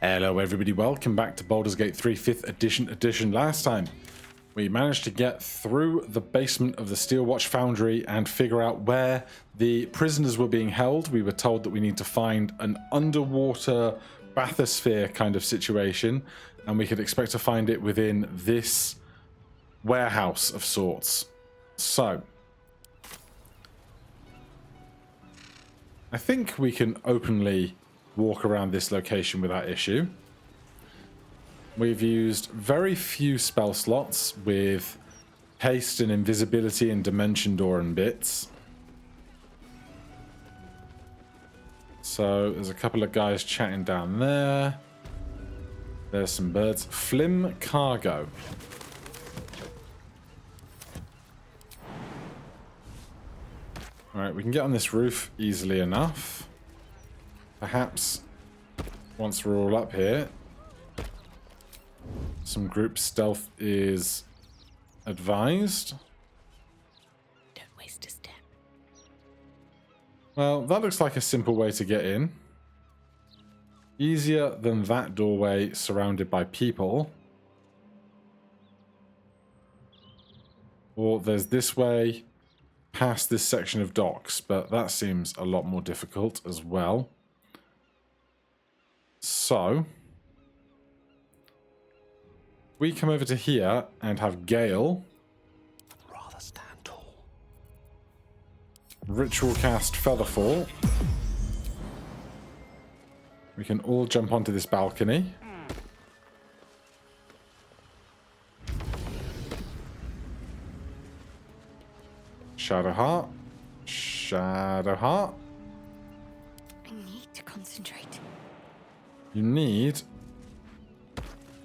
Hello everybody, welcome back to Baldur's Gate 3 5th edition. Last time we managed to get through the basement of the Steelwatch Foundry and figure out where the prisoners were being held. We were told that we need to find an underwater bathysphere kind of situation, and we could expect to find it within this warehouse of sorts. So I think we can openly walk around this location without issue. We've used very few spell slots with haste and invisibility and dimension door and bits. So there's a couple of guys chatting down there. There's some birds. Flim cargo. Alright, we can get on this roof easily enough. Perhaps once we're all up here, some group stealth is advised. Don't waste a step. Well, that looks like a simple way to get in. Easier than that doorway surrounded by people. Or there's this way past this section of docks, but that seems a lot more difficult as well. So we come over to here and have Gale. Rather stand tall. Ritual cast Featherfall. We can all jump onto this balcony. Shadowheart. Shadowheart. I need to concentrate. You need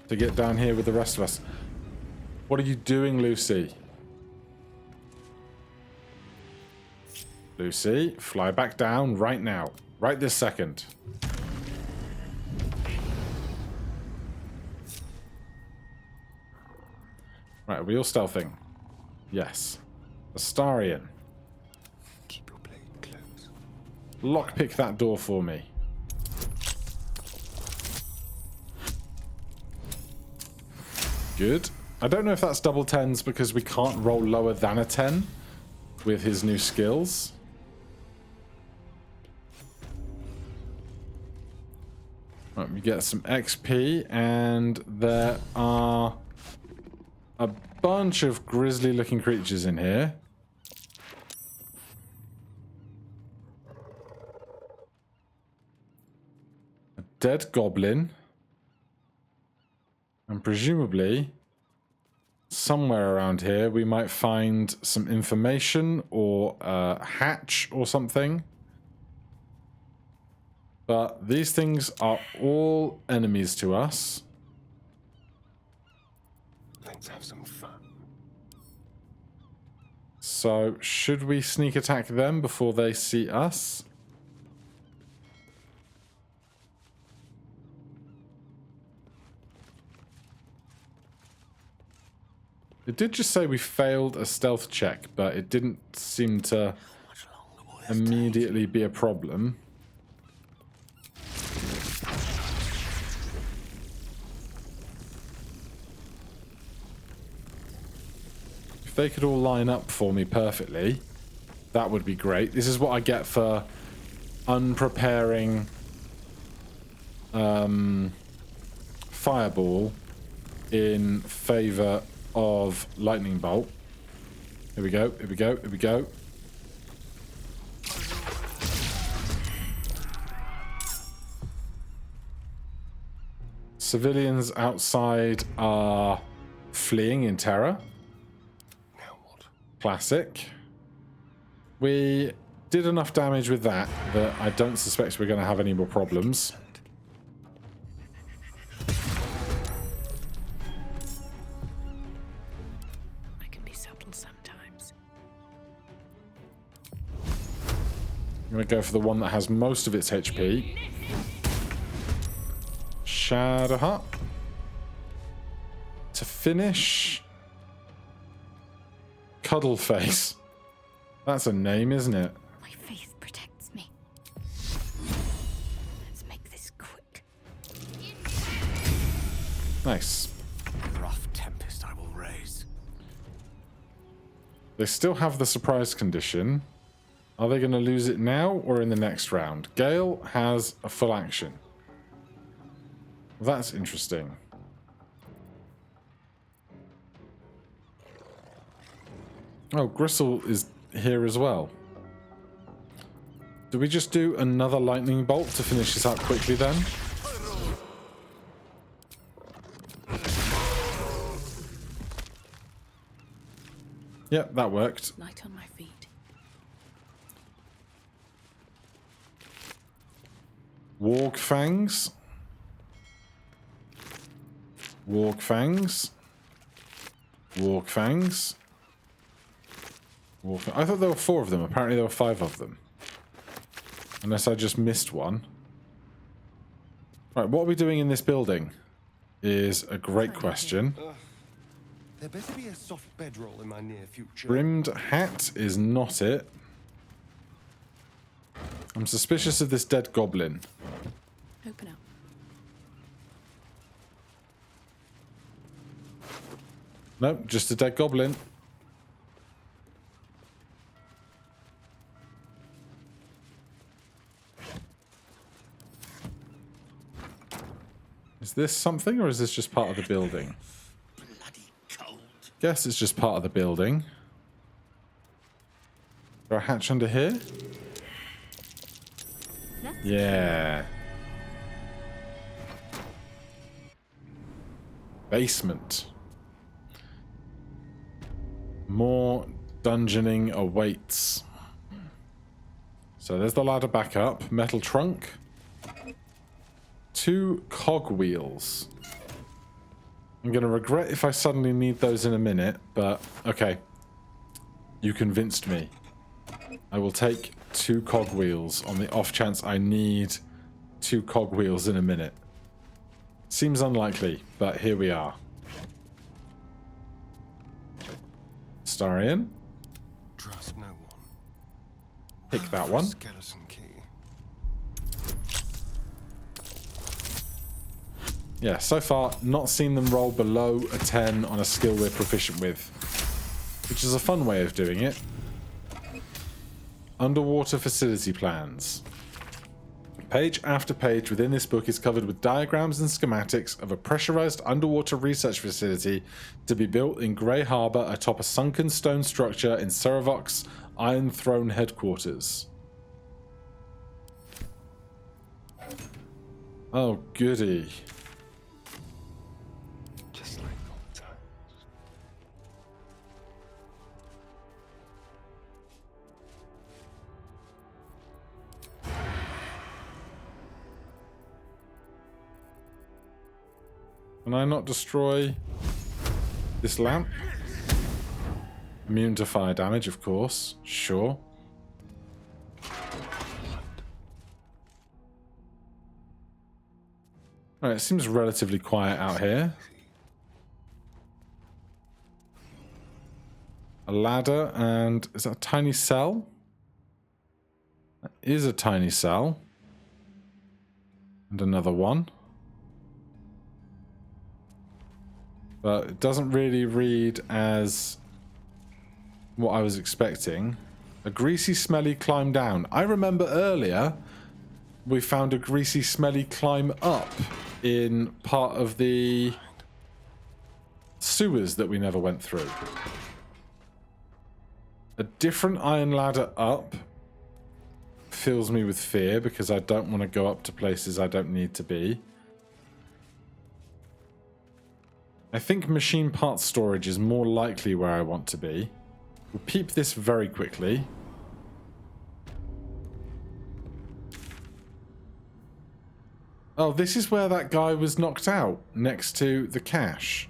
to get down here with the rest of us. What are you doing, Lucy? Lucy, fly back down right now. Right this second. Right, are we all stealthing? Yes. Astarion. Keep your blade close. Lockpick that door for me. Good. I don't know if that's double tens because we can't roll lower than a 10 with his new skills. Right, we get some XP, and there are a bunch of grisly looking creatures in here. A dead goblin. And presumably, somewhere around here, we might find some information or a hatch or something. But these things are all enemies to us. Let's have some fun. So, should we sneak attack them before they see us? It did just say we failed a stealth check, but it didn't seem to immediately be a problem. If they could all line up for me perfectly, that would be great. This is what I get for unpreparing Fireball in favor of lightning bolt. Here we go, here we go, here we go. Civilians outside are fleeing in terror. Now what? Classic. We did enough damage with that I don't suspect we're going to have any more problems. I'm going to go for the one that has most of its HP. Shadowheart. To finish. Cuddleface. That's a name, isn't it? My faith protects me. Let's make this quick. Nice. A rough tempest I will raise. They still have the surprise condition. Are they going to lose it now or in the next round? Gale has a full action. That's interesting. Oh, Gristle is here as well. Do we just do another lightning bolt to finish this out quickly then? Yep, that worked. Light on my feet. Warg Fangs. Warg Fangs. Warg Fangs. I thought there were 4 of them. Apparently there were 5 of them. Unless I just missed one. Right, what are we doing in this building? Is a great question. There better be a soft bedroll in my near future. Brimmed hat is not it. I'm suspicious of this dead goblin. Open up. Nope, just a dead goblin. Is this something, or is this just part of the building? Bloody cold. Guess it's just part of the building. Is there a hatch under here? Yeah. Basement. More dungeoning awaits. So there's the ladder back up. Metal trunk. 2 cog wheels. I'm going to regret if I suddenly need those in a minute, but okay. You convinced me. I will take 2 cog wheels on the off chance I need 2 cog wheels in a minute. Seems unlikely, but here we are. Starion. Trust no one. Pick that one. Skeleton key. Yeah, so far, not seen them roll below a 10 on a skill we're proficient with. Which is a fun way of doing it. Underwater facility plans. Page after page within this book is covered with diagrams and schematics of a pressurized underwater research facility to be built in Grey Harbor atop a sunken stone structure in Seravok's Iron Throne headquarters. Oh, goody. Just like old times. Can I not destroy this lamp? Immune to fire damage, of course. Sure. Alright, it seems relatively quiet out here. A ladder and... is that a tiny cell? That is a tiny cell. And another one. But it doesn't really read as what I was expecting. A greasy, smelly climb down. I remember earlier we found a greasy, smelly climb up in part of the sewers that we never went through. A different iron ladder up fills me with fear because I don't want to go up to places I don't need to be. I think machine parts storage is more likely where I want to be. We'll peep this very quickly. Oh, this is where that guy was knocked out, next to the cache.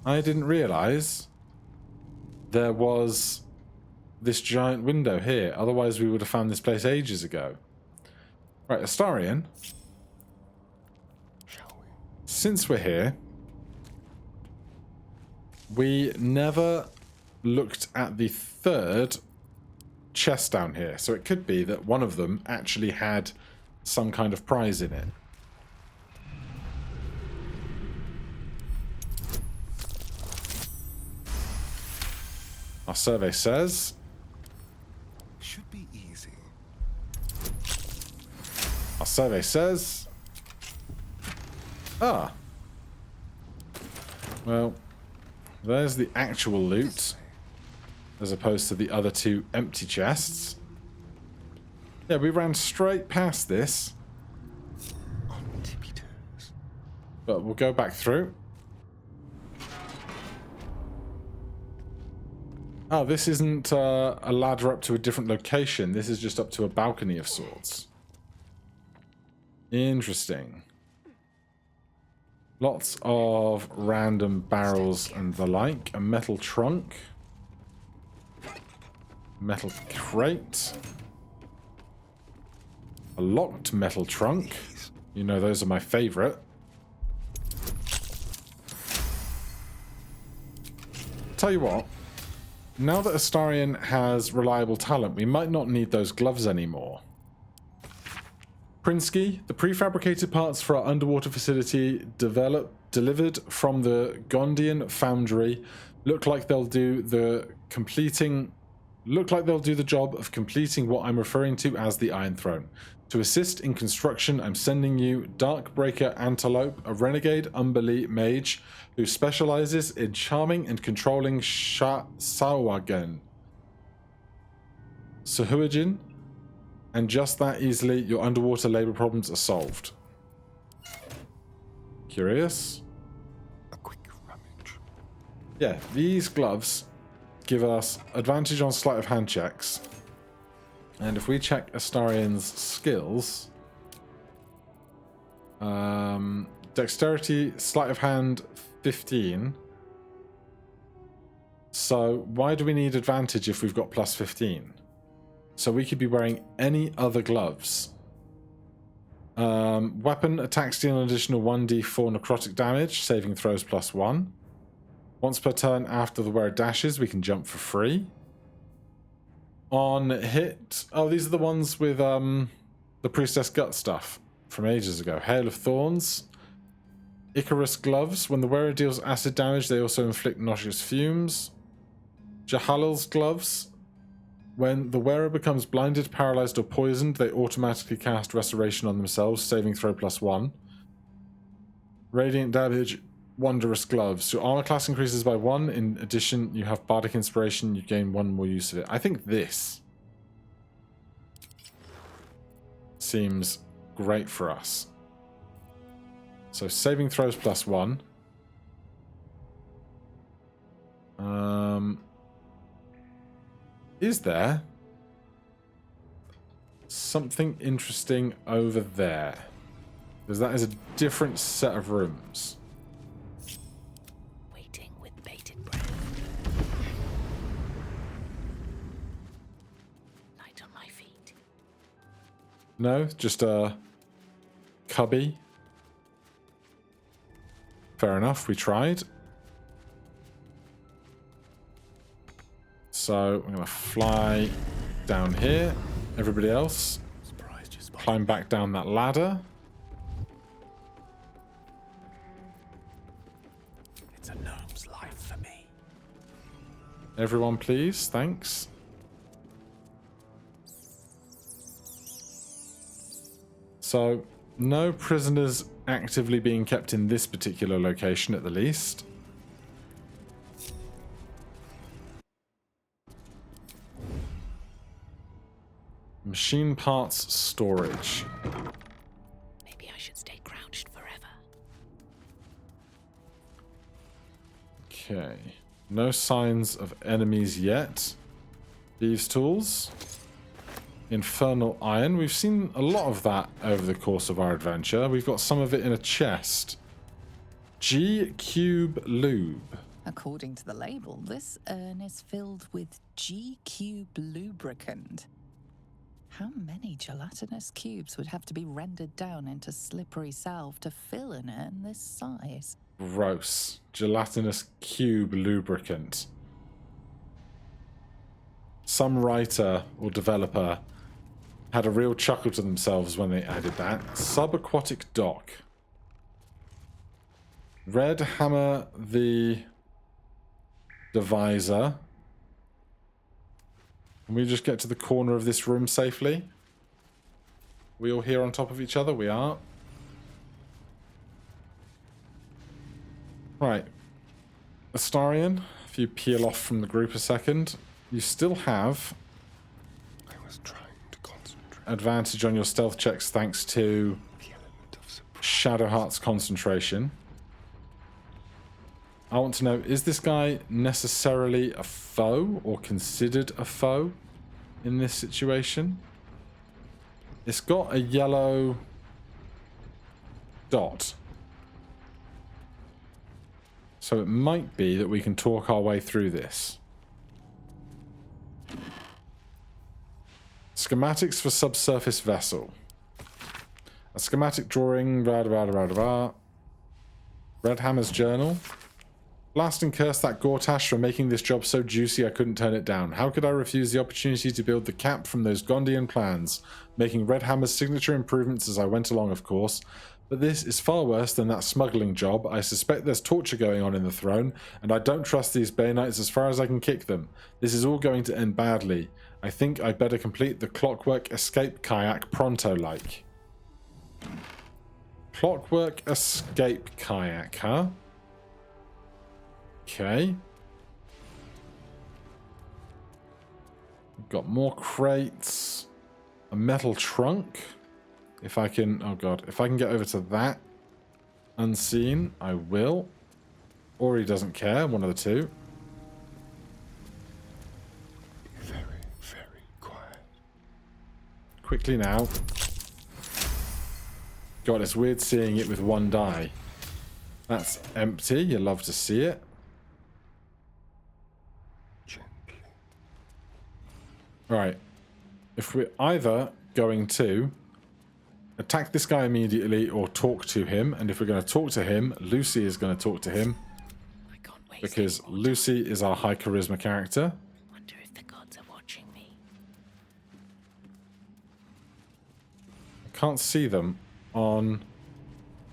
I didn't realise there was this giant window here. Otherwise, we would have found this place ages ago. Right, Astarion. Shall we? Since we're here, we never looked at the 3rd chest down here. So it could be that one of them actually had some kind of prize in it. Our survey says... Should be easy. Our survey says... Ah. Well, there's the actual loot, as opposed to the other two empty chests. Yeah, we ran straight past this. On tippy toes. But we'll go back through. Oh, this isn't a ladder up to a different location. This is just up to a balcony of sorts. Interesting. Lots of random barrels and the like. A metal trunk. Metal crate. A locked metal trunk. You know, those are my favorite. Tell you what. Now that Astarion has reliable talent, we might not need those gloves anymore. Prinsky, the prefabricated parts for our underwater facility delivered from the Gondian foundry look like they'll do the job of completing what I'm referring to as the Iron Throne. To assist in construction, I'm sending you Darkbreaker Antelope, a renegade Umberlee mage who specializes in charming and controlling Sawagan. Sahuagin, and just that easily, your underwater labor problems are solved. Curious? A quick rummage. Yeah, these gloves give us advantage on sleight of hand checks. And if we check Astarion's skills, dexterity, sleight of hand, 15. So why do we need advantage if we've got plus 15? So we could be wearing any other gloves. Weapon attacks deal an additional 1d4 necrotic damage, saving throws +1. Once per turn after the wearer dashes, we can jump for free. On hit... Oh, these are the ones with the Priestess Gut stuff from ages ago. Hail of Thorns. Icarus Gloves. When the wearer deals acid damage, they also inflict noxious fumes. Jahalal's Gloves. When the wearer becomes blinded, paralyzed, or poisoned, they automatically cast Restoration on themselves, saving throw +1. Radiant Damage, Wondrous Gloves. Your armor class increases by 1. In addition, you have Bardic Inspiration. You gain 1 more use of it. I think this seems great for us. So saving throws +1. Is there something interesting over there? Because that is a different set of rooms. Waiting with bated breath. Light on my feet. No, just a cubby. Fair enough, we tried. So I'm going to fly down here. Everybody else, climb back down that ladder. It's a gnome's life for me. Everyone, please. Thanks. So, no prisoners actively being kept in this particular location at the least. Machine parts storage. Maybe I should stay crouched forever. Okay. No signs of enemies yet. Thieves' tools. Infernal iron. We've seen a lot of that over the course of our adventure. We've got some of it in a chest. G-cube lube. According to the label, this urn is filled with G-cube lubricant. How many gelatinous cubes would have to be rendered down into slippery salve to fill an urn this size? Gross. Gelatinous cube lubricant. Some writer or developer had a real chuckle to themselves when they added that. Subaquatic dock. Red hammer the divisor. Can we just get to the corner of this room safely? We all here on top of each other? We are. Right. Astarion, if you peel off from the group a second, you still have I was trying to concentrate. advantage on your stealth checks thanks to The element of surprise. Shadowheart's concentration. I want to know, is this guy necessarily a foe or considered a foe in this situation? It's got a yellow dot. So it might be that we can talk our way through this. Schematics for subsurface vessel. A schematic drawing, Red Hammer's journal. Blast and curse that Gortash for making this job so juicy I couldn't turn it down. How could I refuse the opportunity to build the cap from those Gondian plans? Making Red Hammer's signature improvements as I went along, of course. But this is far worse than that smuggling job. I suspect there's torture going on in the throne, and I don't trust these Bay Knights as far as I can kick them. This is all going to end badly. I think I'd better complete the Clockwork Escape Kayak pronto-like. Clockwork Escape Kayak, huh? Okay. We've got more crates. A metal trunk. If I can... Oh, God. If I can get over to that unseen, I will. Or he doesn't care. One of the two. Very, very quiet. Quickly now. God, it's weird seeing it with one die. That's empty. You love to see it. Gently. Right. If we're either going to attack this guy immediately or talk to him, and if we're going to talk to him, Lucy is going to talk to him I can't waste because any more Lucy is our high charisma character. time. Wonder if the gods are watching me. I can't see them on...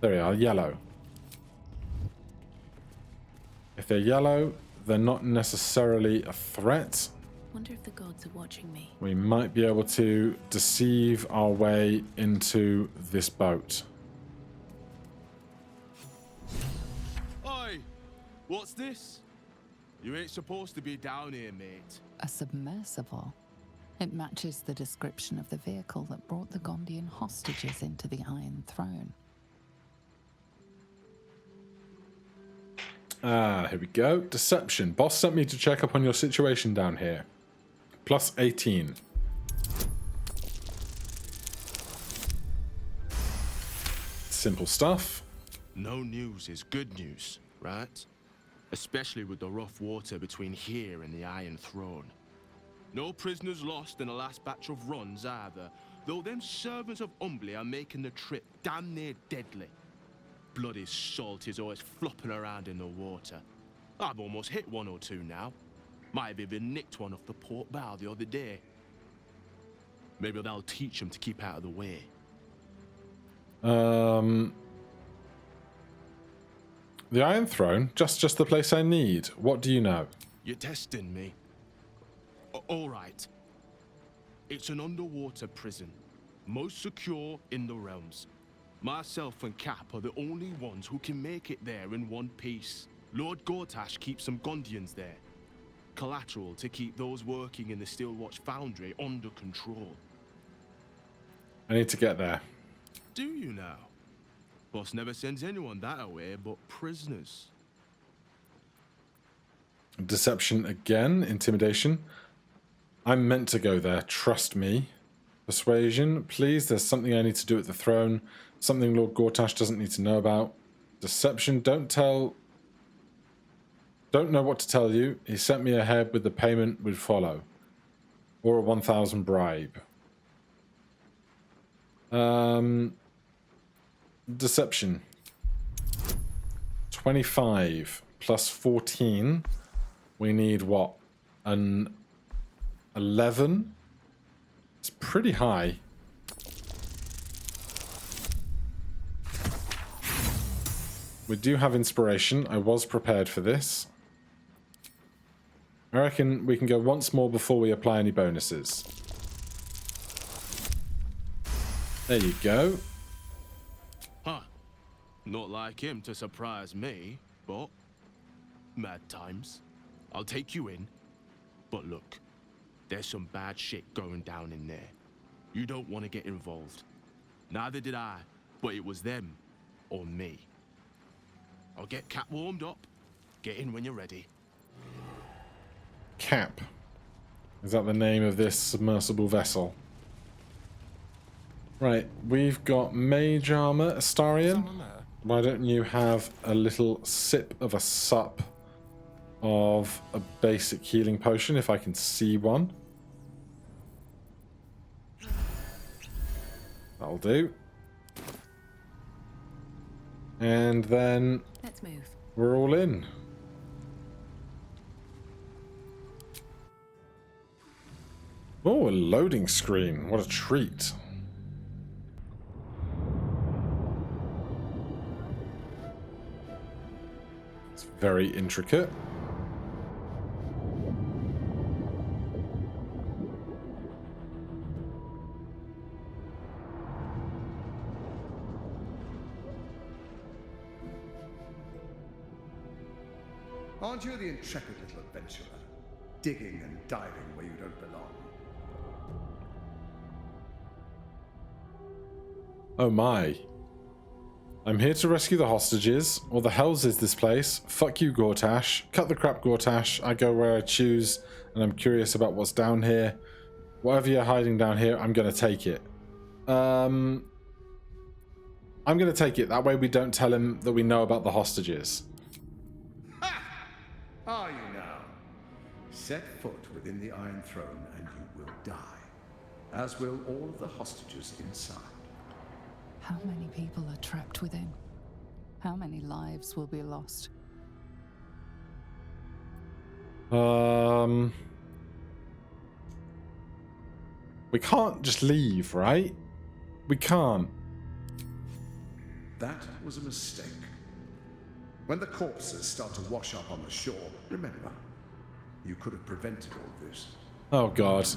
There we are, yellow. If they're yellow, they're not necessarily a threat. Wonder if the gods are watching me. We might be able to deceive our way into this boat. Oi! What's this? You ain't supposed to be down here, mate. A submersible. It matches the description of the vehicle that brought the Gondian hostages into the Iron Throne. Ah, here we go. Deception. Boss sent me to check up on your situation down here. Plus 18. Simple stuff. No news is good news, right? Especially with the rough water between here and the Iron Throne. No prisoners lost in the last batch of runs either, though them servants of Umbly are making the trip damn near deadly. Bloody salt is always flopping around in the water. I've almost hit one or two now. Might have even nicked one off the port bow the other day. Maybe that'll teach them to keep out of the way. The Iron Throne, just the place I need. What do you know? You're testing me. All right. It's an underwater prison, most secure in the realms. Myself and Cap are the only ones who can make it there in one piece. Lord Gortash keeps some Gondians there. Collateral to keep those working in the Steelwatch Foundry under control. I need to get there. Do you now? Boss never sends anyone that away but prisoners. Deception again. Intimidation. I'm meant to go there. Trust me. Persuasion. Please, there's something I need to do at the throne. Something Lord Gortash doesn't need to know about. Deception. Don't know what to tell you. He sent me ahead with the payment would follow. Or a 1,000 bribe. Deception. 25 plus 14. We need what? An 11? It's pretty high. We do have inspiration. I was prepared for this. I reckon we can go once more before we apply any bonuses. There you go. Huh. Not like him to surprise me, but mad times. I'll take you in. But look, there's some bad shit going down in there. You don't want to get involved. Neither did I, but it was them or me. I'll get Cap warmed up. Get in when you're ready. Cap. Is that the name of this submersible vessel? Right, we've got mage armor, Astarion. Someone there? Why don't you have a little sip of a sup of a basic healing potion, if I can see one. That'll do. And then Let's move. we're all in. Oh, a loading screen. What a treat. It's very intricate. Aren't you the intrepid little adventurer? Digging and diving where you don't belong. Oh my. I'm here to rescue the hostages. What the hell's is this place? Fuck you, Gortash. Cut the crap, Gortash. I go where I choose, and I'm curious about what's down here. Whatever you're hiding down here, I'm gonna take it. I'm gonna take it. That way we don't tell him that we know about the hostages. Are you now? Set foot within the Iron Throne and you will die, as will all of the hostages inside. How many people are trapped within? How many lives will be lost? We can't just leave, right? We can't. That was a mistake. When the corpses start to wash up on the shore, remember, you could have prevented all this. Oh god.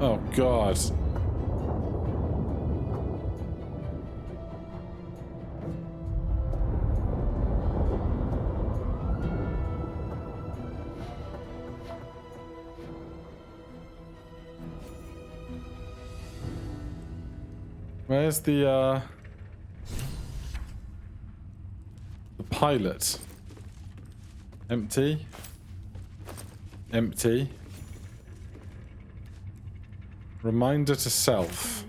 Oh god. Where's the pilot? Empty. Empty. Reminder to self.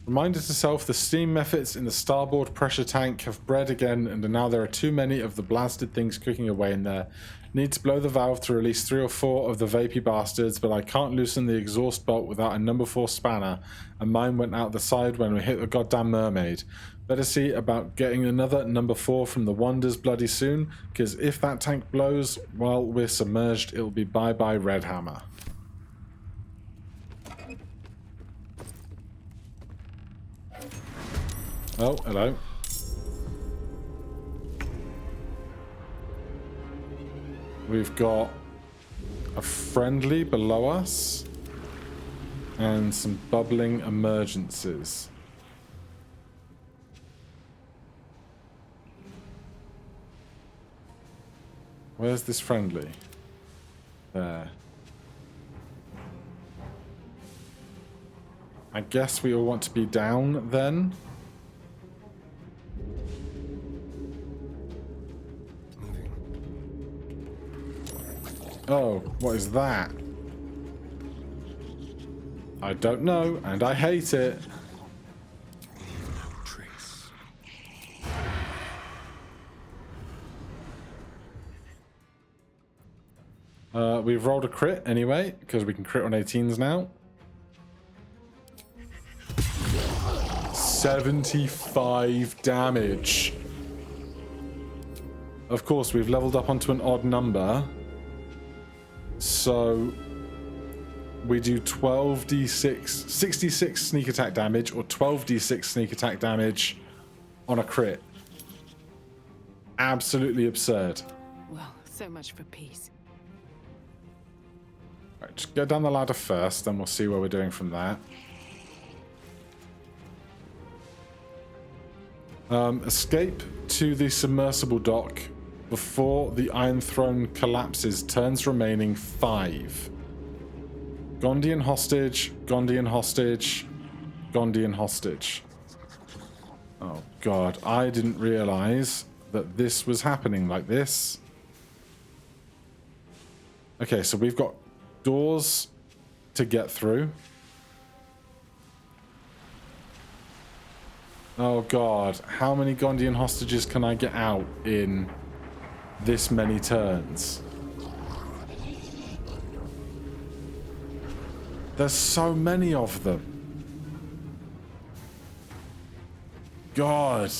Reminder to self, the steam methods in the starboard pressure tank have bred again, and now there are too many of the blasted things cooking away in there. Need to blow the valve to release 3 or 4 of the vapey bastards, but I can't loosen the exhaust bolt without a number 4 spanner, and mine went out the side when we hit the goddamn mermaid. Better see about getting another number 4 from the Wonders bloody soon, because if that tank blows while we're submerged, it'll be bye-bye Red Hammer. Oh, hello. We've got a friendly below us and some bubbling emergencies. Where's this friendly? There. I guess we all want to be down then. Oh, what is that? I don't know, and I hate it. Trace. We've rolled a crit anyway, because we can crit on 18s now. 75 damage. Of course, we've leveled up onto an odd number. So we do 12d6, 66 sneak attack damage or 12d6 sneak attack damage on a crit. Absolutely absurd. Well, so much for peace. Right, just go down the ladder first, then we'll see where we're doing from there. Escape to the submersible dock before the Iron Throne collapses. Turns remaining 5. Gondian hostage, Gondian hostage, Gondian hostage. Oh god, I didn't realize that this was happening like this. Okay, so we've got doors to get through. Oh god, how many Gondian hostages can I get out in this many turns? There's so many of them. God.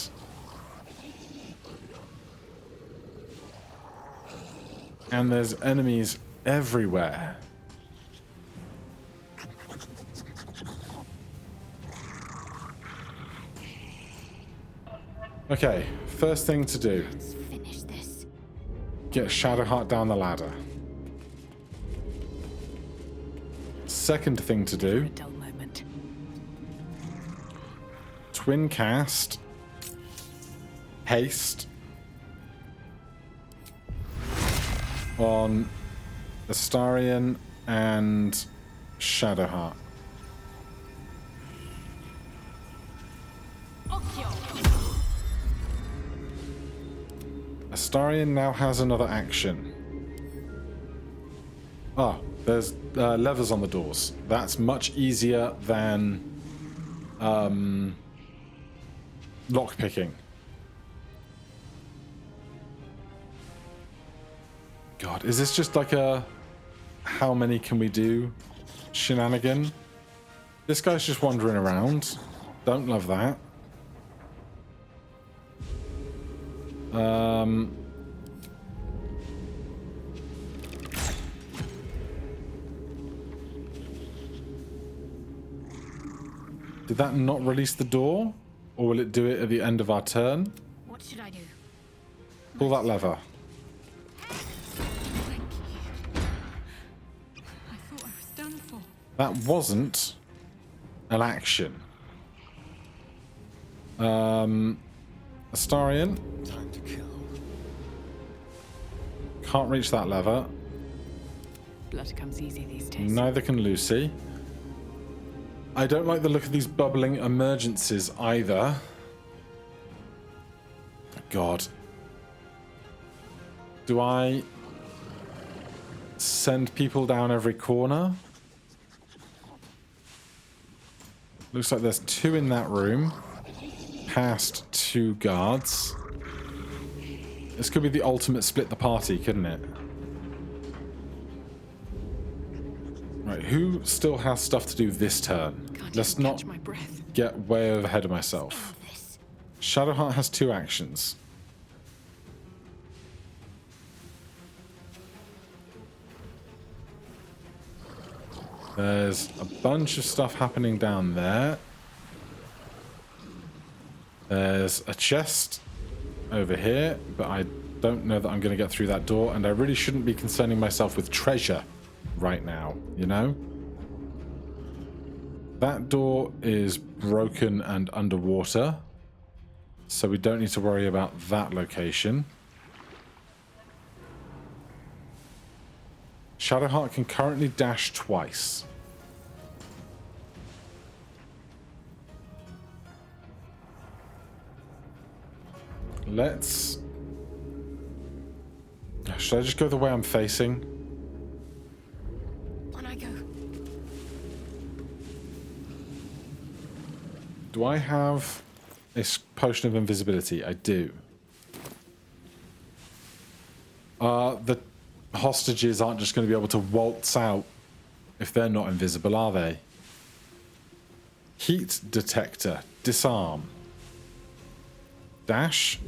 And there's enemies everywhere. Okay, first thing to do. Let's finish this. Get Shadowheart down the ladder. Second thing to A do. dull moment. Twin cast. Haste. On Astarion and Shadowheart. Astarion now has another action. Ah, there's levers on the doors. That's much easier than lockpicking. God, is this just like a how many can we do shenanigan? This guy's just wandering around. Don't love that. Did that not release the door? Or will it do it at the end of our turn? What should I do? Pull that lever. Thank you. I thought I was done for. That wasn't an action. Astarion. Time to kill. Can't reach that lever. Blood comes easy these days. Neither can Lucy. I don't like the look of these bubbling emergencies either. God. Do I send people down every corner? Looks like there's 2 in that room. Past 2 guards. This could be the ultimate split the party, couldn't it? Right, who still has stuff to do this turn? Let's not Catch my breath. get way ahead of myself. This. Shadowheart has 2 actions. There's a bunch of stuff happening down there. There's a chest over here, but I don't know that I'm going to get through that door, and I really shouldn't be concerning myself with treasure right now, you know? That door is broken and underwater, so we don't need to worry about that location. Shadowheart can currently dash twice. Let's... Should I just go the way I'm facing? On I go. Do I have a potion of invisibility? I do. The hostages aren't just going to be able to waltz out if they're not invisible, are they? Heat detector. Disarm. Dash.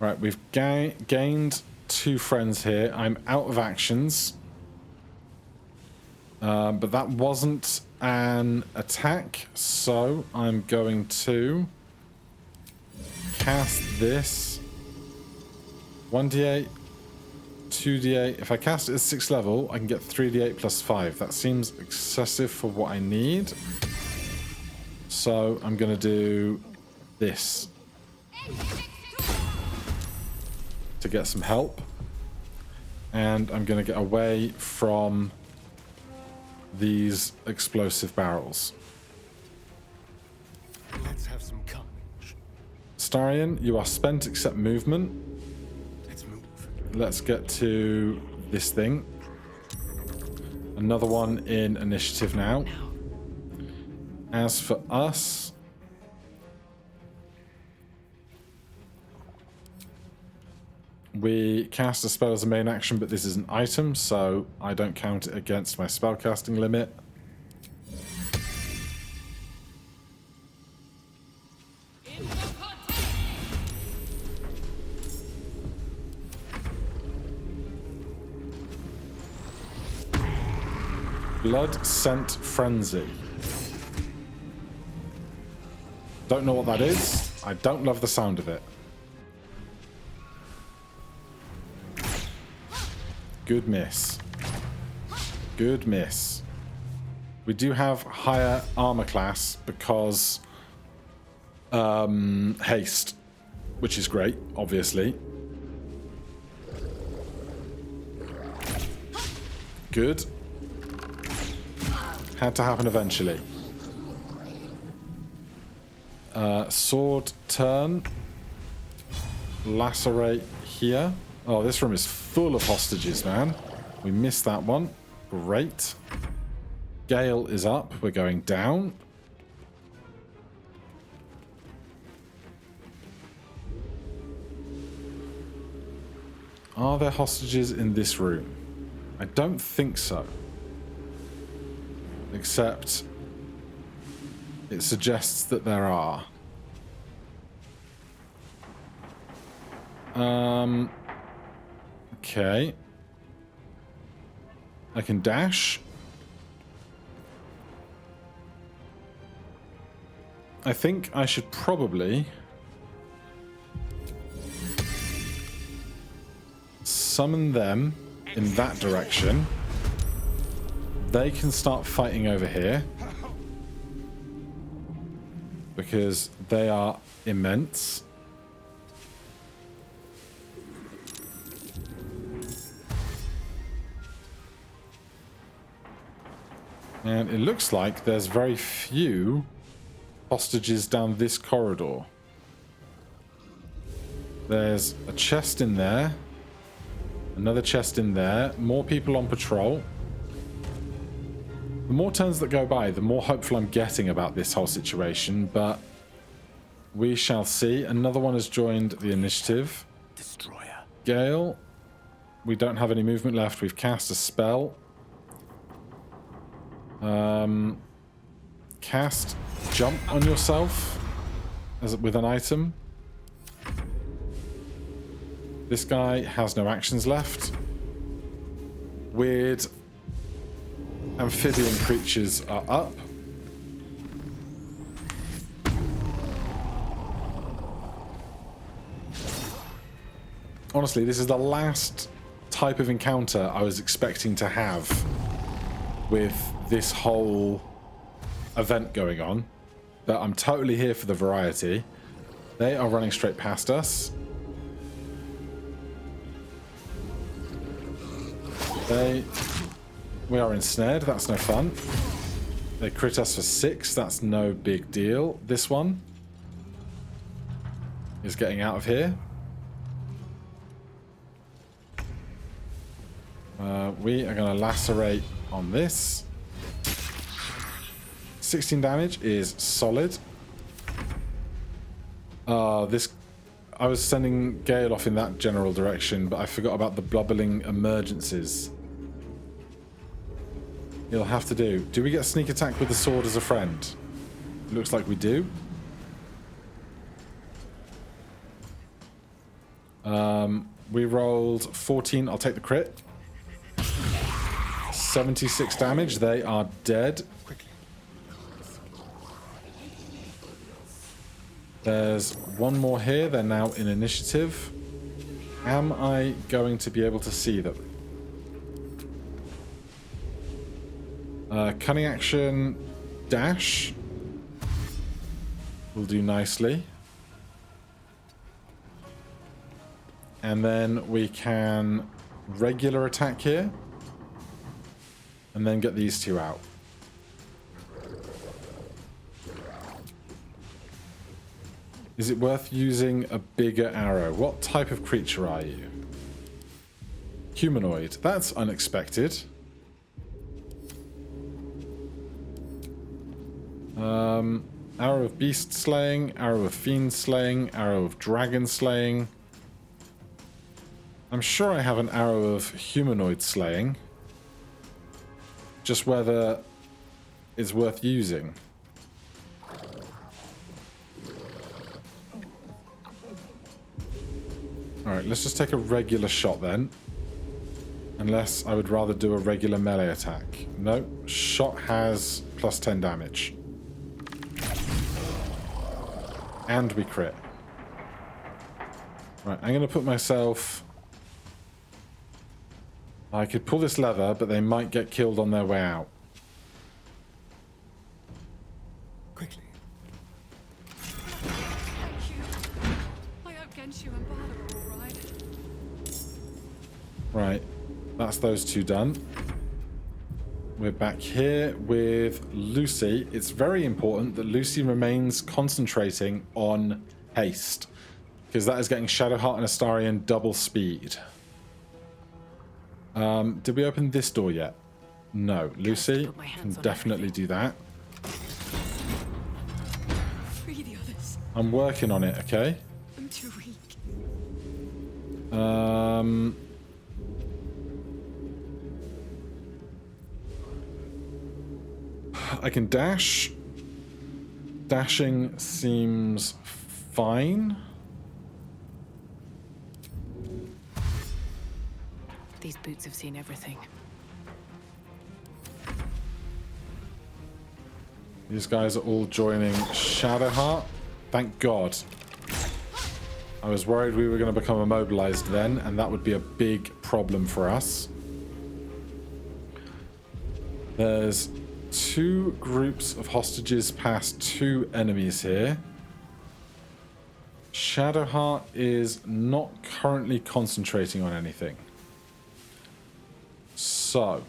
Right, we've gained 2 friends here. I'm out of actions. But that wasn't an attack, so I'm going to cast this. 1d8, 2d8. If I cast it at 6th level, I can get 3d8 plus 5. That seems excessive for what I need. So I'm going to do this to get some help. And I'm going to get away from these explosive barrels. Let's have some carnage. Starion, you are spent except movement. Let's move. Let's get to this thing. Another one in initiative now. As for us, we cast a spell as a main action, but this is an item, so I don't count it against my spellcasting limit. Blood Scent Frenzy. Don't know what that is. I don't love the sound of it. Good miss. Good miss. We do have higher armor class because haste, which is great, obviously. Good. Had to happen eventually. Sword turn. Lacerate here. Oh, this room is full of hostages, man. We missed that one. Great. Gale is up. We're going down. Are there hostages in this room? I don't think so. Except it suggests that there are. Okay. I can dash. I think I should probably summon them in that direction. They can start fighting over here because they are immense. And it looks like there's very few hostages down this corridor. There's a chest in there. Another chest in there. More people on patrol. The more turns that go by, the more hopeful I'm getting about this whole situation, but we shall see. Another one has joined the initiative. Destroyer. Gale. We don't have any movement left. We've cast a spell. Cast jump on yourself with an item. This guy has no actions left. Weird amphibian creatures are up. Honestly, this is the last type of encounter I was expecting to have with this whole event going on, but I'm totally here for the variety. They are running straight past us. We are ensnared. That's no fun. They crit us for 6. That's no big deal. This one is getting out of here. We are going to lacerate on this. 16 damage is solid. I was sending Gale off in that general direction, but I forgot about the bubbling emergencies. You'll have to do. Do we get sneak attack with the sword as a friend? It looks like we do. We rolled 14. I'll take the crit. 76 damage. They are dead. There's one more here. They're now in initiative. Am I going to be able to see them? Cunning action, dash will do nicely. And then we can regular attack here. And then get these two out. Is it worth using a bigger arrow? What type of creature are you? Humanoid. That's unexpected. Arrow of beast slaying, arrow of fiend slaying, arrow of dragon slaying. I'm sure I have an arrow of humanoid slaying. Just whether it's worth using. Alright, let's just take a regular shot then. Unless I would rather do a regular melee attack. No, shot has plus 10 damage. And we crit. Right, I'm going to put myself... I could pull this lever, but they might get killed on their way out. Quickly. I outgunned you and Baldur, all right. Right, that's those two done. We're back here with Lucy. It's very important that Lucy remains concentrating on haste, because that is getting Shadowheart and Astarion double speed. Did we open this door yet? No. Lucy can definitely do that. Free the others. I'm working on it, okay? I'm too weak. I can dash. Dashing seems fine. These boots have seen everything. These guys are all joining Shadowheart. Thank God. I was worried we were going to become immobilized then, and that would be a big problem for us. There's two groups of hostages past two enemies here. Shadowheart is not currently concentrating on anything. So,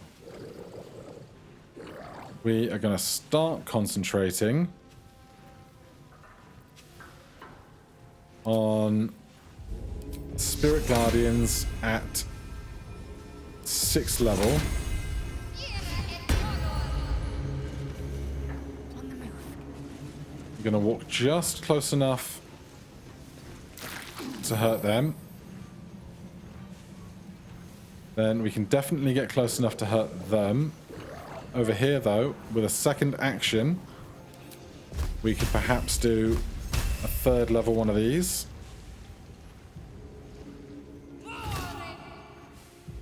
we are going to start concentrating on Spirit Guardians at 6th level. We're going to walk just close enough to hurt them. Then we can definitely get close enough to hurt them. Over here, though, with a second action, we could perhaps do a 3rd level one of these.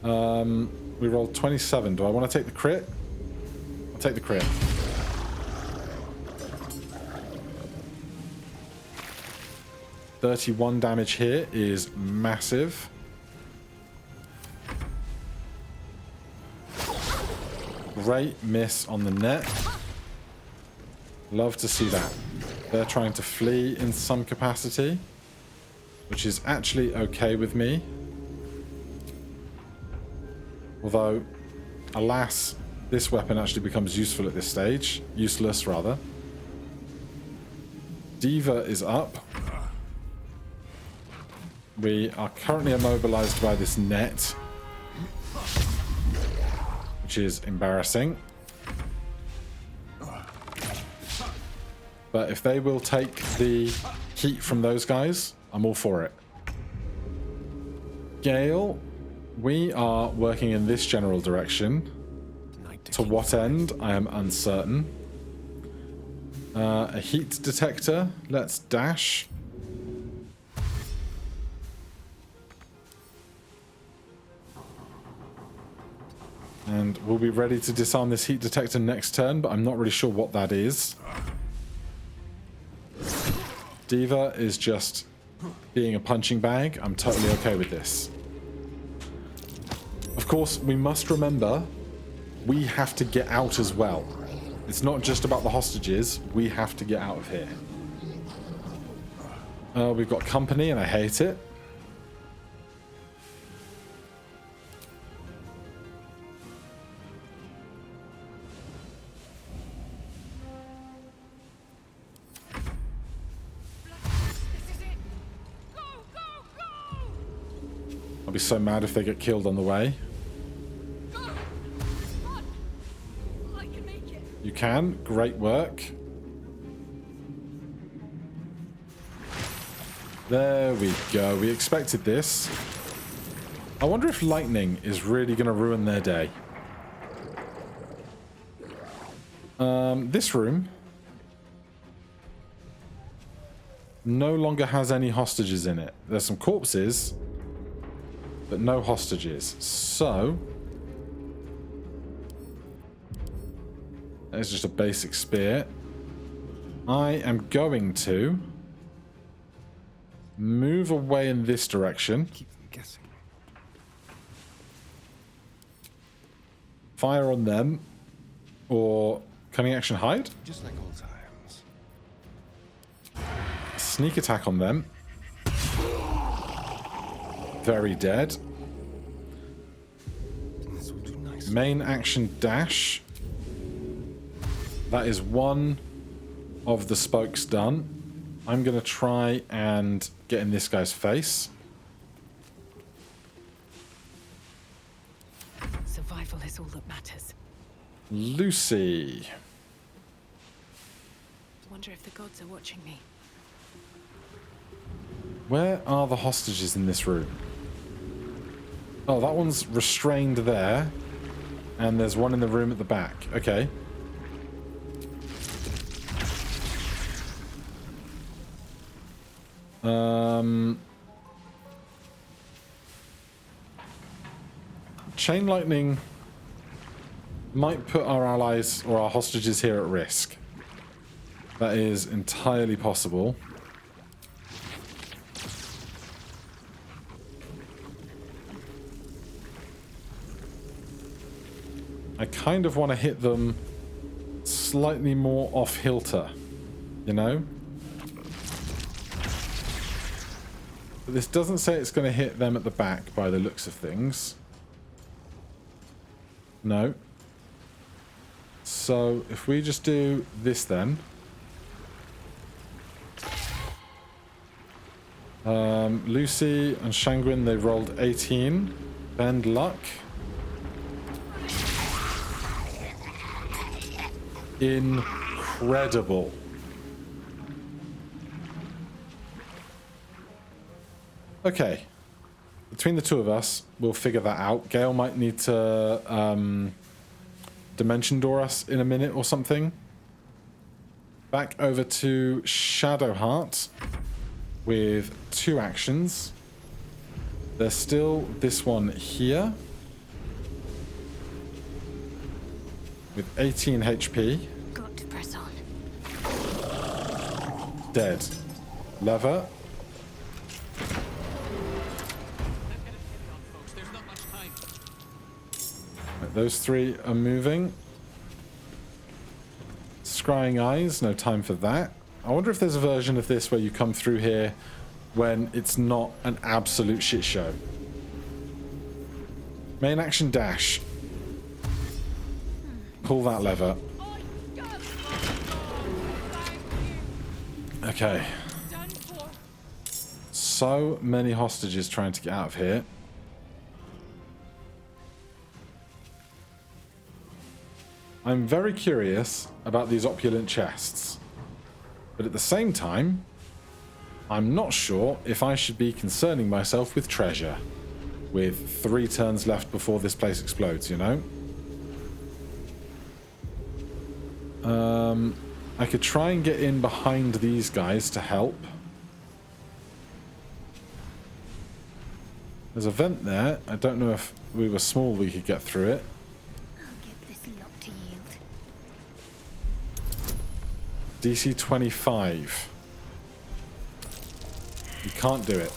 We rolled 27. Do I want to take the crit? I'll take the crit. $31 damage here is massive. Great miss on the net. Love to see that. They're trying to flee in some capacity, which is actually okay with me. Although, alas, this weapon actually becomes useful at this stage. Useless, rather. Diva is up. We are currently immobilized by this net, which is embarrassing. But if they will take the heat from those guys, I'm all for it. Gale, we are working in this general direction. To what end, I am uncertain. A heat detector. Let's dash. And we'll be ready to disarm this heat detector next turn, but I'm not really sure what that is. Diva is just being a punching bag. I'm totally okay with this. Of course, we must remember we have to get out as well. It's not just about the hostages. We have to get out of here. We've got company, and I hate it. I'll be so mad if they get killed on the way. You can. Great work. There we go. We expected this. I wonder if lightning is really going to ruin their day. This room no longer has any hostages in it. There's some corpses, but no hostages. So there's just a basic spear. I am going to move away in this direction. Keep them guessing. Fire on them. Or cunning action hide. Just like old times. Sneak attack on them. Very dead. This will do nicely. Main action dash. That is one of the spokes done. I'm going to try and get in this guy's face. Survival is all that matters. Lucy. Wonder if the gods are watching me. Where are the hostages in this room? Oh, that one's restrained there. And there's one in the room at the back. Okay. Chain lightning might put our allies or our hostages here at risk. That is entirely possible. I kind of want to hit them slightly more off-hilter, you know? But this doesn't say it's going to hit them at the back by the looks of things. No. So if we just do this then. Lucy and Shangwin, they rolled 18. Bend luck. Incredible. Okay. Between the two of us, we'll figure that out. Gale might need to dimension door us in a minute or something. Back over to Shadowheart with 2 actions. There's still this one here with 18 HP. Got to press on. Dead. Lever. Right, those 3 are moving. Scrying eyes, no time for that. I wonder if there's a version of this where you come through here when it's not an absolute shit show. Main action dash. Pull that lever. Okay. So many hostages trying to get out of here. I'm very curious about these opulent chests. But at the same time, I'm not sure if I should be concerning myself with treasure. With 3 turns left before this place explodes, you know? I could try and get in behind these guys to help. There's a vent there. I don't know if we were small we could get through it. DC 25. You can't do it.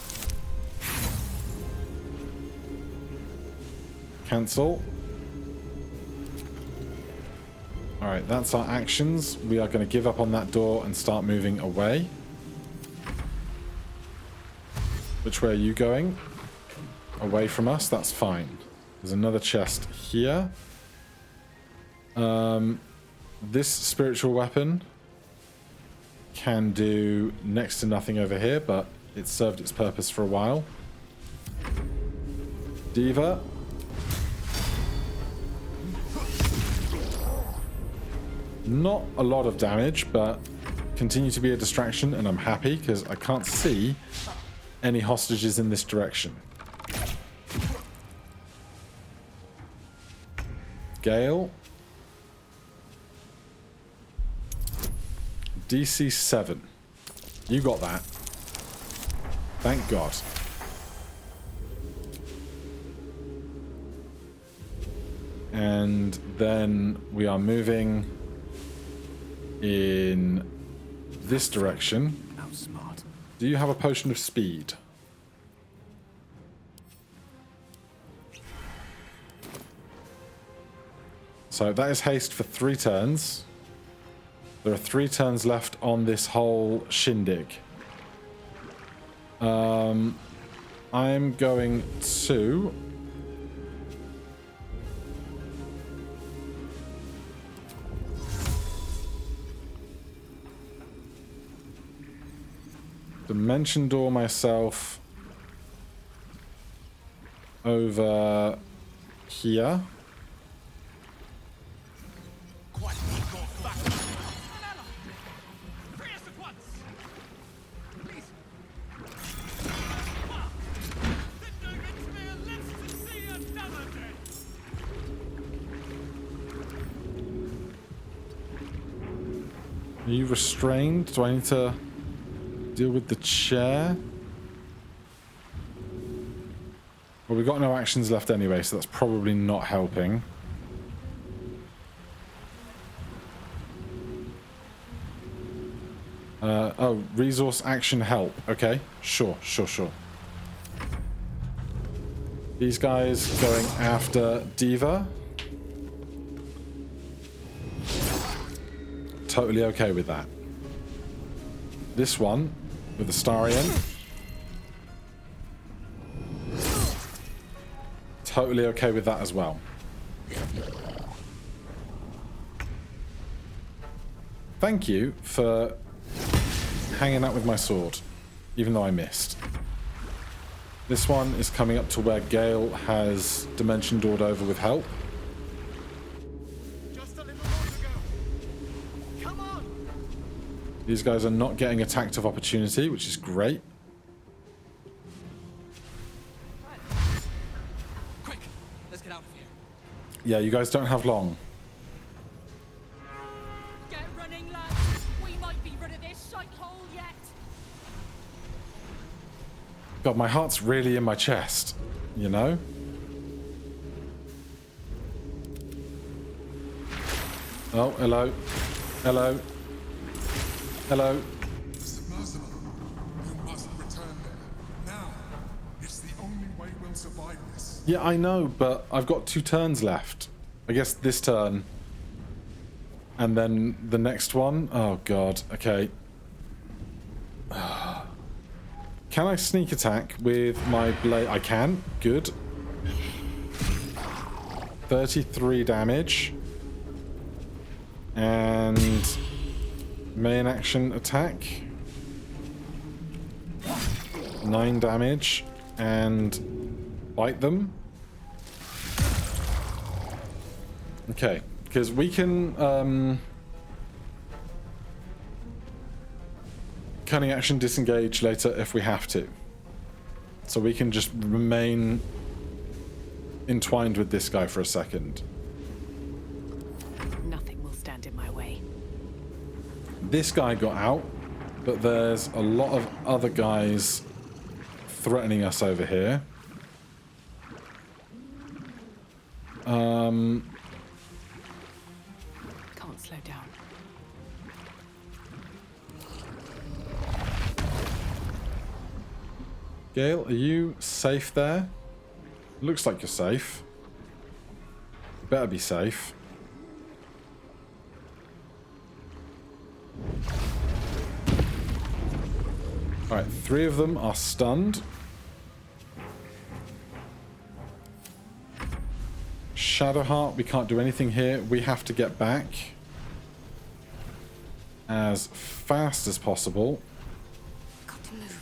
Cancel. Alright, that's our actions. We are going to give up on that door and start moving away. Which way are you going? Away from us? That's fine. There's another chest here. This spiritual weapon can do next to nothing over here, but it served its purpose for a while. Diva. Not a lot of damage, but continue to be a distraction, and I'm happy because I can't see any hostages in this direction. Gale. DC 7. You got that. Thank God. And then we are moving in this direction. Outsmart. Do you have a potion of speed? So that is haste for 3 turns. There are 3 turns left on this whole shindig. I'm going to... Dimension door myself over here. Are you restrained? Do I need to deal with the chair? Well, we've got no actions left anyway, so that's probably not helping. Oh, resource action help. Okay, sure. These guys going after Diva. Totally okay with that. This one with the Starion. Totally okay with that as well. Thank you for hanging out with my sword, even though I missed. This one is coming up to where Gale has dimension doored over with help. Just a little more to go. Come on! These guys are not getting attacked of opportunity, which is great. Quick, let's get out of here. Yeah, you guys don't have long. Get running, lads. We might be rid of this shite hole yet. God, my heart's really in my chest, you know? Oh, hello. Hello. Hello. Submersible. You must return there. Now. It's the only way we'll survive this. Yeah, I know, but I've got 2 turns left. I guess this turn. And then the next one. Oh, God. Okay. Can I sneak attack with my blade? I can. Good. 33 damage. And main action attack. 9 damage. And bite them. Okay. Because we can... cunning action disengage later if we have to. So we can just remain entwined with this guy for a second. Nothing will stand in my way. This guy got out, but there's a lot of other guys threatening us over here. Can't slow down. Gale, are you safe there? Looks like you're safe. You better be safe. Alright, 3 of them are stunned. Shadowheart, we can't do anything here. We have to get back as fast as possible. Got to move.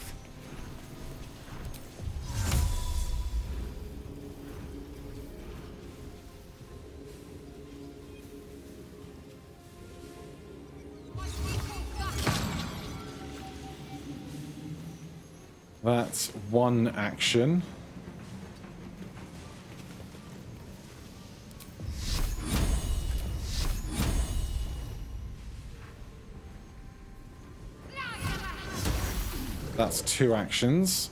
That's 1 action. That's 2 actions.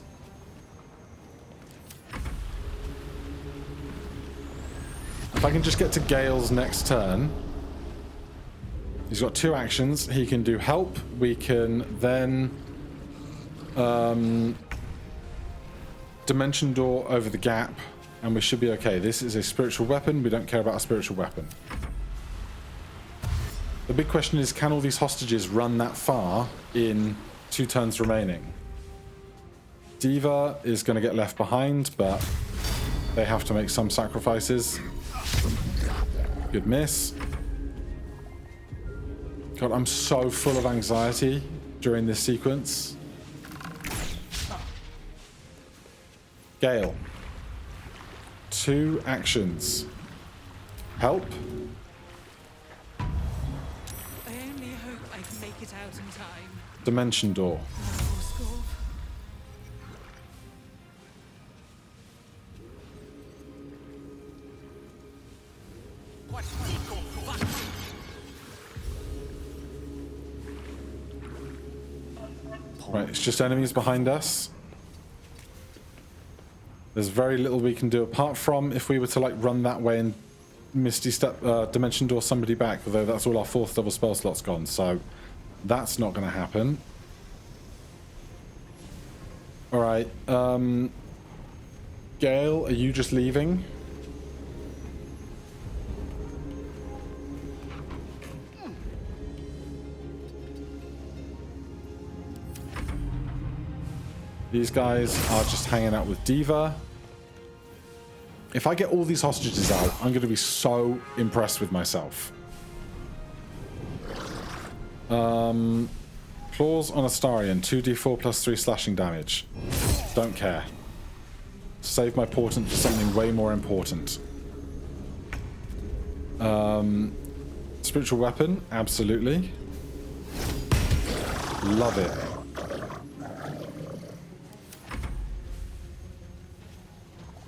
If I can just get to Gale's next turn. He's got 2 actions. He can do help. We can then dimension door over the gap, and we should be okay. This is a spiritual weapon. We don't care about a spiritual weapon. The big question is, can all these hostages run that far in 2 turns remaining? Diva is going to get left behind, but they have to make some sacrifices. Good miss. God, I'm so full of anxiety during this sequence. Gale. 2 actions. Help. I only hope I can make it out in time. Dimension door. Right, it's just enemies behind us. There's very little we can do apart from if we were to like run that way and Misty Step Dimension Door somebody back, although that's all our 4th double spell slots gone, so that's not going to happen. Alright, Gale, are you just leaving? These guys are just hanging out with Diva. If I get all these hostages out, I'm going to be so impressed with myself. Claws on Astarion, 2d4 plus 3 slashing damage. Don't care. Save my portent for something way more important. Spiritual weapon, absolutely. Love it.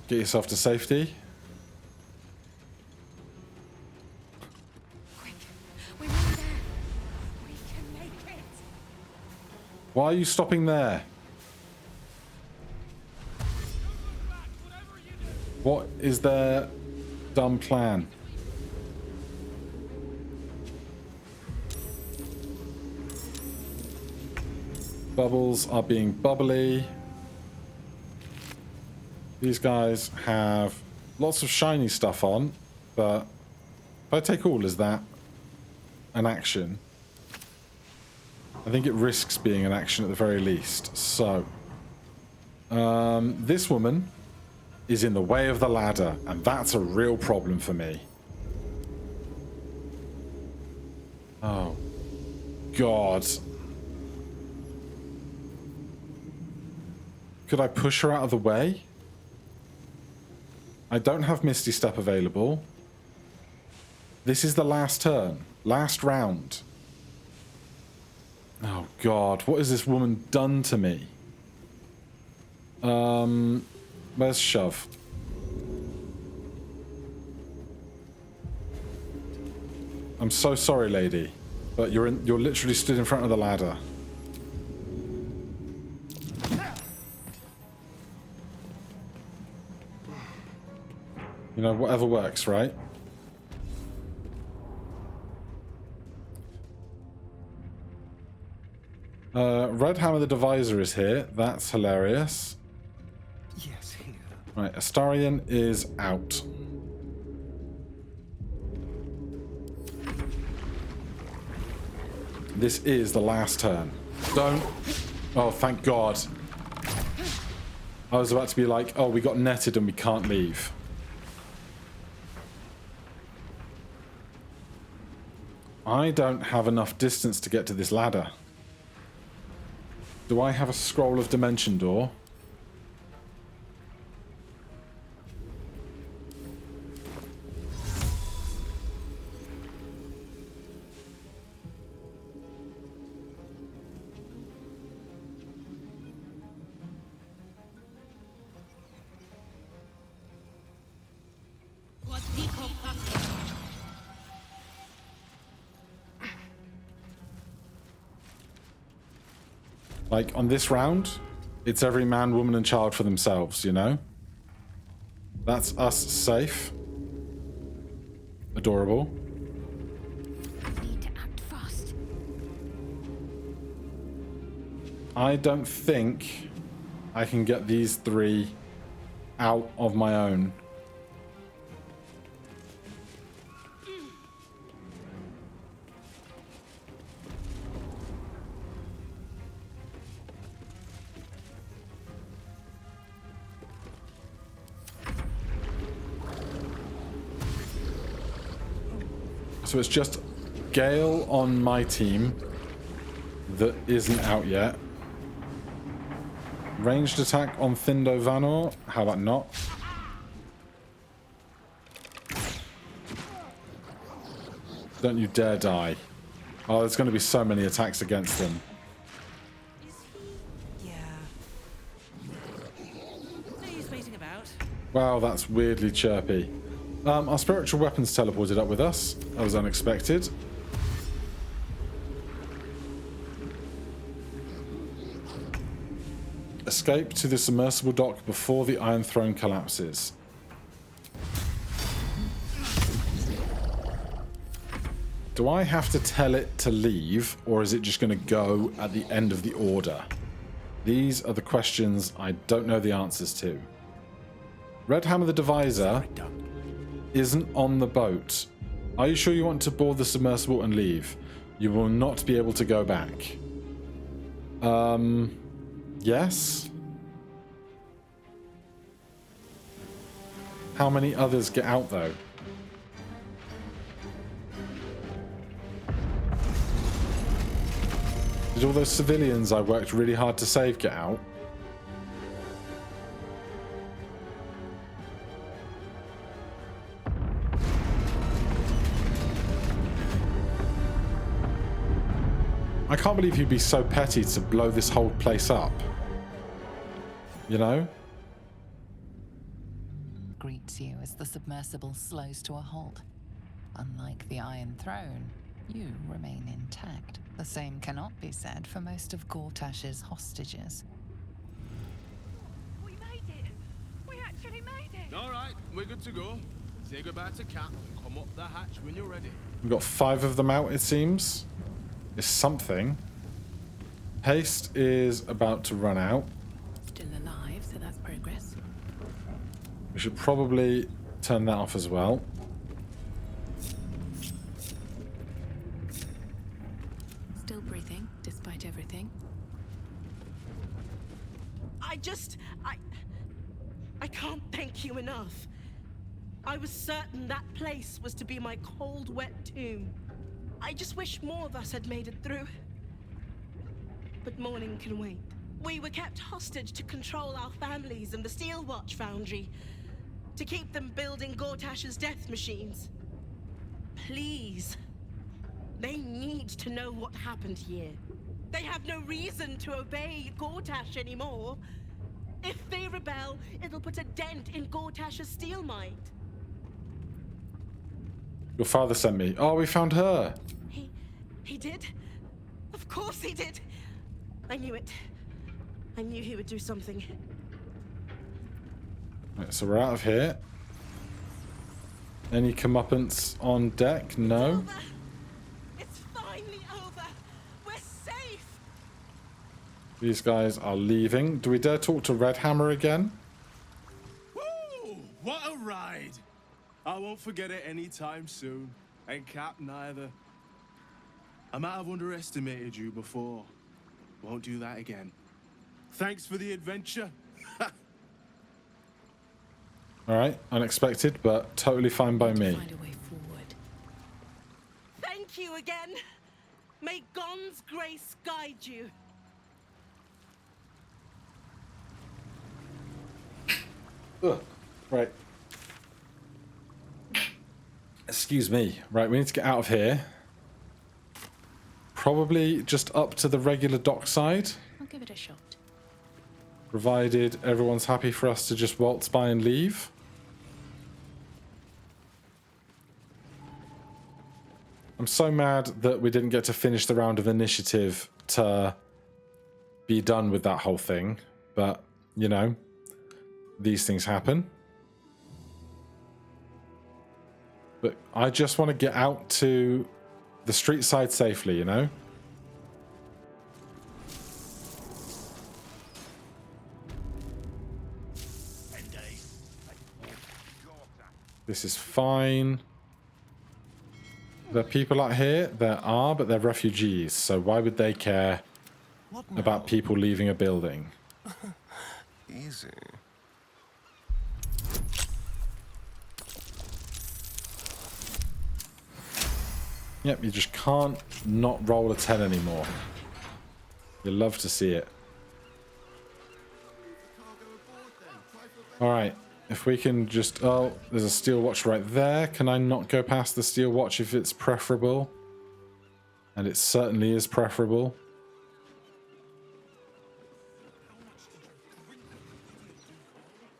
Get yourself to safety. Quick, we're nearly there. We can make it. Why are you stopping there? What is their dumb plan? Bubbles are being bubbly. These guys have lots of shiny stuff on, but if I take all, is that an action? I think it risks being an action at the very least. So, this woman is in the way of the ladder, and that's a real problem for me. Oh, God. Could I push her out of the way? I don't have Misty Step available. This is the last turn. Last round. Oh, God. What has this woman done to me? Where's Shove? I'm so sorry, lady. But you're literally stood in front of the ladder. You know, whatever works, right? Red Hammer the Divisor is here. That's hilarious. Right, Astarion is out. This is the last turn. Don't. Oh, thank God. I was about to be like, oh, we got netted and we can't leave. I don't have enough distance to get to this ladder. Do I have a scroll of dimension door? Like, on this round, it's every man, woman, and child for themselves, you know? That's us safe. Adorable. I need to act fast. I don't think I can get these three out of my own. So it's just Gale on my team that isn't out yet. Ranged attack on Thindo Vanor. How about not? Don't you dare die. Oh, there's going to be so many attacks against them. Yeah. No use waiting about. Wow, that's weirdly chirpy. Our spiritual weapons teleported up with us. That was unexpected. Escape to the submersible dock before the Iron Throne collapses. Do I have to tell it to leave, or is it just going to go at the end of the order? These are the questions I don't know the answers to. Red Hammer the Divisor isn't on the boat. Are you sure you want to board the submersible and leave? You will not be able to go back. Yes? How many others get out, though? Did all those civilians I worked really hard to save get out? I can't believe he'd be so petty to blow this whole place up. You know? Greets you as the submersible slows to a halt. Unlike the Iron Throne, you remain intact. The same cannot be said for most of Gortash's hostages. We made it! We actually made it! Alright, we're good to go. Say goodbye to Cap and come up the hatch when you're ready. We've got 5 of them out, it seems. It's something. Haste is about to run out. Still alive, so that's progress. We should probably turn that off as well. Still breathing, despite everything. I can't thank you enough. I was certain that place was to be my cold, wet tomb. I just wish more of us had made it through. But morning can wait. We were kept hostage to control our families and the Steel Watch Foundry, to keep them building Gortash's death machines. Please. They need to know what happened here. They have no reason to obey Gortash anymore. If they rebel, it'll put a dent in Gortash's steel might. Your father sent me. Oh, we found her. He did? Of course he did. I knew it. I knew he would do something. Right, so we're out of here. Any comeuppance on deck? No. Over. It's finally over. We're safe. These guys are leaving. Do we dare talk to Red Hammer again? Woo! ride. I won't forget it anytime soon. And Cap neither. I might have underestimated you before. Won't do that again. Thanks for the adventure. Alright, unexpected, but totally fine by me. Find a way forward. Thank you again. May Gon's grace guide you. Ugh. Right. Excuse me. Right, we need to get out of here. Probably just up to the regular dockside. I'll give it a shot. Provided everyone's happy for us to just waltz by and leave. I'm so mad that we didn't get to finish the round of initiative to be done with that whole thing. But, you know, these things happen. But I just want to get out to the street side safely, you know? This is fine. There are people out here? There are, but they're refugees, so why would they care about people leaving a building? Easy. Yep, you just can't not roll a 10 anymore. You love to see it. Alright, if we can just... Oh, there's a steel watch right there. Can I not go past the steel watch if it's preferable? And it certainly is preferable.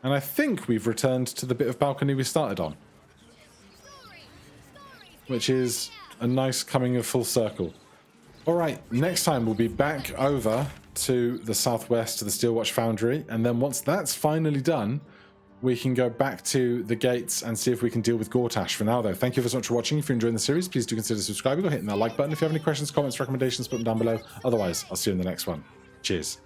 And I think we've returned to the bit of balcony we started on. Which is a nice coming of full circle. Alright, next time we'll be back over to the southwest to the Steelwatch Foundry, and then once that's finally done, we can go back to the gates and see if we can deal with Gortash. For now though, thank you so much for watching. If you're enjoying the series, please do consider subscribing or hitting that like button. If you have any questions, comments, recommendations, put them down below. Otherwise, I'll see you in the next one. Cheers.